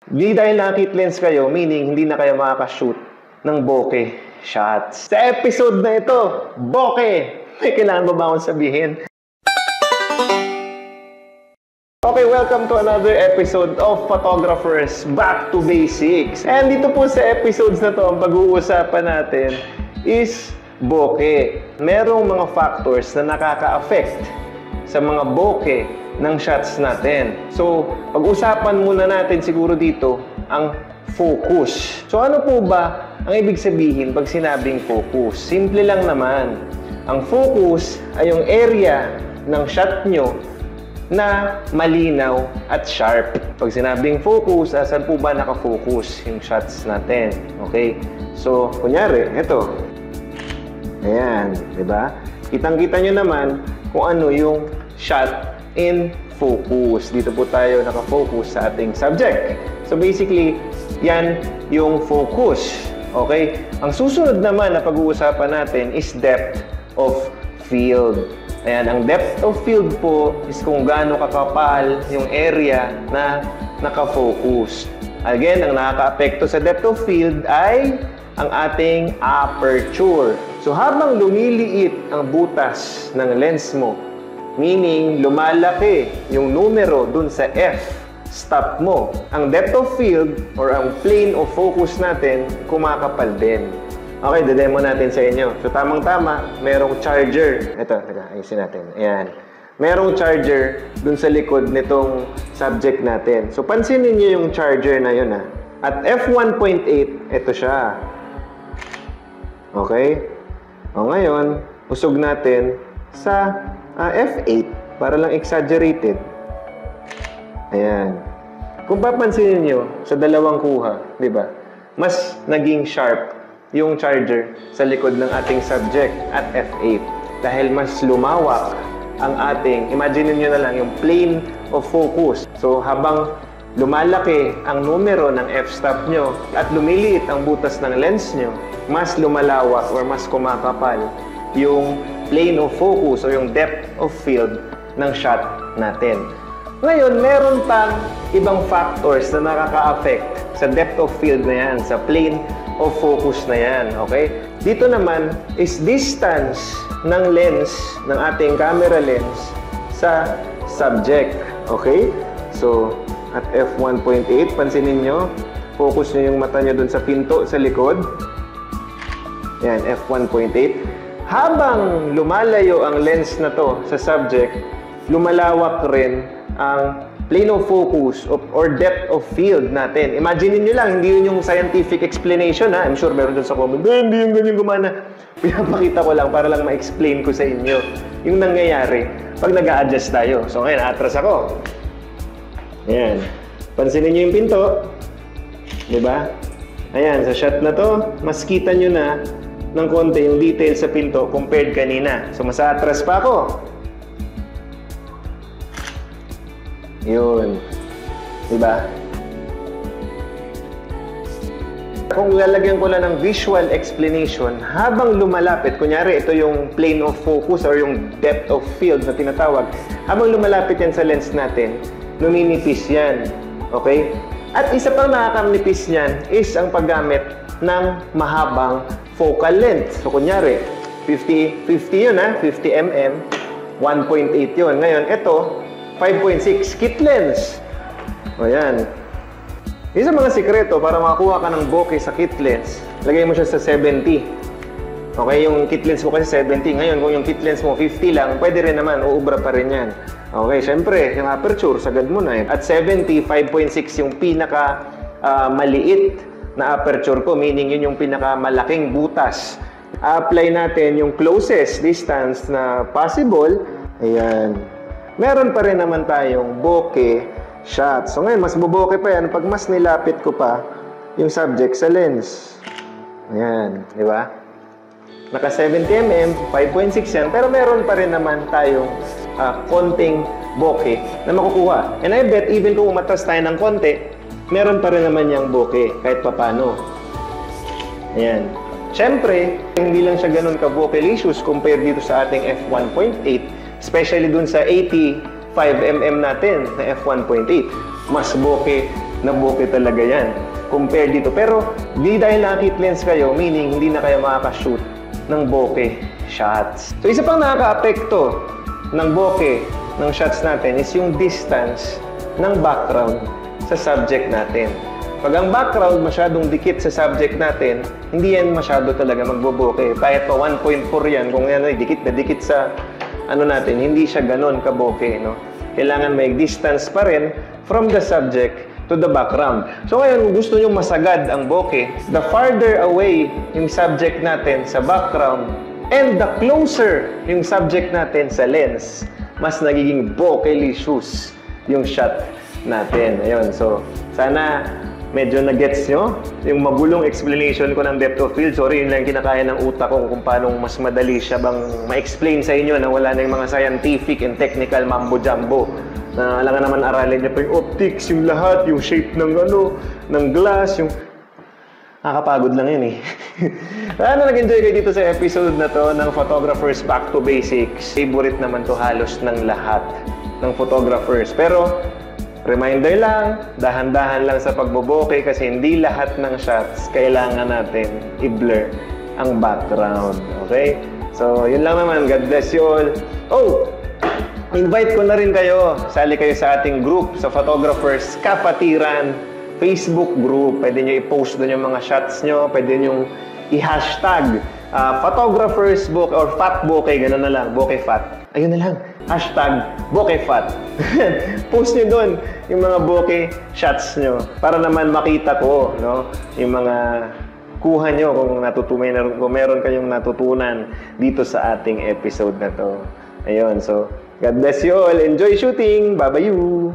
Di dahil nakakit lens kayo, meaning hindi na kayo makakashoot ng bokeh shots. Sa episode na ito, bokeh! May kailangan ba ba akong sabihin? Okay, welcome to another episode of Photographers Back to Basics. And dito po sa episodes na to, ang pag-uusapan natin is bokeh. Merong mga factors na nakaka-affect sa mga bokeh ng shots natin. So, pag-usapan muna natin siguro dito ang focus. So, ano po ba ang ibig sabihin pag sinabing focus? Simple lang naman. Ang focus ay yung area ng shot nyo na malinaw at sharp. Pag sinabing focus, asan po ba nakafocus yung shots natin? Okay? So, kunyari, ito. Ayan, di ba? Kitang-kita nyo naman kung ano yung shot in focus. Dito po tayo nakafocus sa ating subject. So basically, yan yung focus. Okay? Ang susunod naman na pag-uusapan natin is depth of field. Ayan, ang depth of field po is kung gaano kakapal yung area na nakafocus. Again, ang nakaka-apekto sa depth of field ay ang ating aperture. So habang lumiliit ang butas ng lens mo, meaning lumalaki yung numero dun sa f-stop mo, ang depth of field or ang plane of focus natin kumakapal din. Okay, demo natin sa inyo. So tamang-tama, merong charger. Ito, ayusin natin. Ayan. Merong charger dun sa likod nitong subject natin. So pansinin niyo yung charger na yun. At f1.8, ito siya. Okay? O ngayon, usog natin sa f8 para lang exaggerated. Ayan. Kung papansinin nyo sa dalawang kuha, di ba? Mas naging sharp yung charger sa likod ng ating subject at f8 dahil mas lumawak ang ating, imagine nyo na lang yung plane of focus. So habang lumalaki ang numero ng f-stop nyo at lumiliit ang butas ng lens nyo, mas lumalawak or mas kumakapal yung plane of focus o yung depth of field ng shot natin. Ngayon, meron pang ibang factors na nakaka-affect sa depth of field na yan, sa plane of focus na yan, okay? Dito naman is distance ng lens, ng ating camera lens sa subject, okay? So, at f1.8, pansinin nyo, focus nyo yung mata nyo dun sa pinto sa likod. Yan, f1.8. Habang lumalayo ang lens na to sa subject, lumalawak rin ang plane of focus or depth of field natin. Imagine niyo lang, hindi yun yung scientific explanation ha. I'm sure meron dun sa comment, hindi yung ganyan gumana. Pinapakita ko lang para lang ma-explain ko sa inyo yung nangyayari pag nag-a-adjust tayo. So ngayon, atras ako. Ayan. Pansinin niyo yung pinto. Diba? Ayan, sa shot na to, mas kita nyo na ng konti yung detail sa pinto compared kanina. So, mas atras pa ako. Yun. Diba? Kung lalagyan ko lang ng visual explanation, habang lumalapit, kunyari ito yung plane of focus or yung depth of field na tinatawag, habang lumalapit yan sa lens natin, numinipis yan. Okay? At isa pang nakakamnipis niyan is ang paggamit ng mahabang focal length. So, kunyari, 50 yun 50 mm, 1.8 yun. Ngayon, ito, 5.6 kit lens. O yan. Isa mga sikreto para makakuha ka ng bokeh sa kit lens, lagay mo siya sa 70. Okay, yung kit lens mo kasi 70. Ngayon, kung yung kit lens mo 50 lang, pwede rin naman, uubra pa rin yan. Okay, syempre, yung aperture, sagad mo na. At 70, 5.6 yung pinaka maliit na aperture ko, meaning yun yung pinaka malaking butas. Apply natin yung closest distance na possible. Ayan. Meron pa rin naman tayong bokeh shot. So ngayon, mas bubokeh pa yan pag mas nilapit ko pa yung subject sa lens. Ayan, di ba? Naka 70 mm, 5.6 yan, pero meron pa rin naman tayong konting bokeh na makukuha. And I bet, even kung umatras tayo ng konti, meron pa rin naman yung bokeh, kahit papano. Ayan. Siyempre, hindi lang siya ganun ka-bokeh-licious compared dito sa ating f1.8, especially dun sa 85mm natin na f1.8. Mas bokeh na bokeh talaga yan. Compare dito. Pero, di dahil nakakit lens kayo, meaning hindi na kayo makakashoot ng bokeh shots. So, isa pang nakaka-apekto ng bokeh ng shots natin is yung distance ng background sa subject natin. Pag ang background masyadong dikit sa subject natin, hindi yan masyado talaga magbo-bokeh. Kahit pa 1.4 yan, kung yan ay dikit na dikit sa natin, hindi siya ganon ka-bokeh, no? Kailangan may distance pa rin from the subject to the background. So ngayon, kung gusto nyo masagad ang bokeh, the farther away yung subject natin sa background and the closer yung subject natin sa lens, mas nagiging bokeh-licious yung shot natin. Ayun, so sana medyo na-gets nyo yung magulong explanation ko ng depth of field. Sorry, yun lang kinakaya ng utak ko kung paano mas madali siya bang ma-explain sa inyo na wala na yung mga scientific and technical mambo-jumbo. Na alam nga naman aralin niya pa yung optics, yung lahat, yung shape ng ng glass, yung... Nakakapagod lang yun eh. Ano, nag-enjoy kayo dito sa episode na to ng Photographers Back to Basics. Favorite naman to halos ng lahat ng photographers. Pero, reminder lang, dahan-dahan lang sa pagbobokeh kasi hindi lahat ng shots kailangan natin i-blur ang background. Okay? So, yun lang naman. God bless you all. Oh! Invite ko na rin kayo. Sali kayo sa ating group sa Photographers Kapatiran Facebook group. Pwede nyo i-post doon yung mga shots nyo. Pwede nyo i-hashtag Photographers Bokeh or Fat Bokeh. Ganun na lang. Bokeh Fat. Ayun na lang. Hashtag Bokeh Fat. Post nyo doon yung mga bokeh shots nyo. Para naman makita ko, no? Yung mga kuha nyo kung meron kayong natutunan dito sa ating episode na to. Ayun. So, God bless you all. Enjoy shooting. Bye-bye you.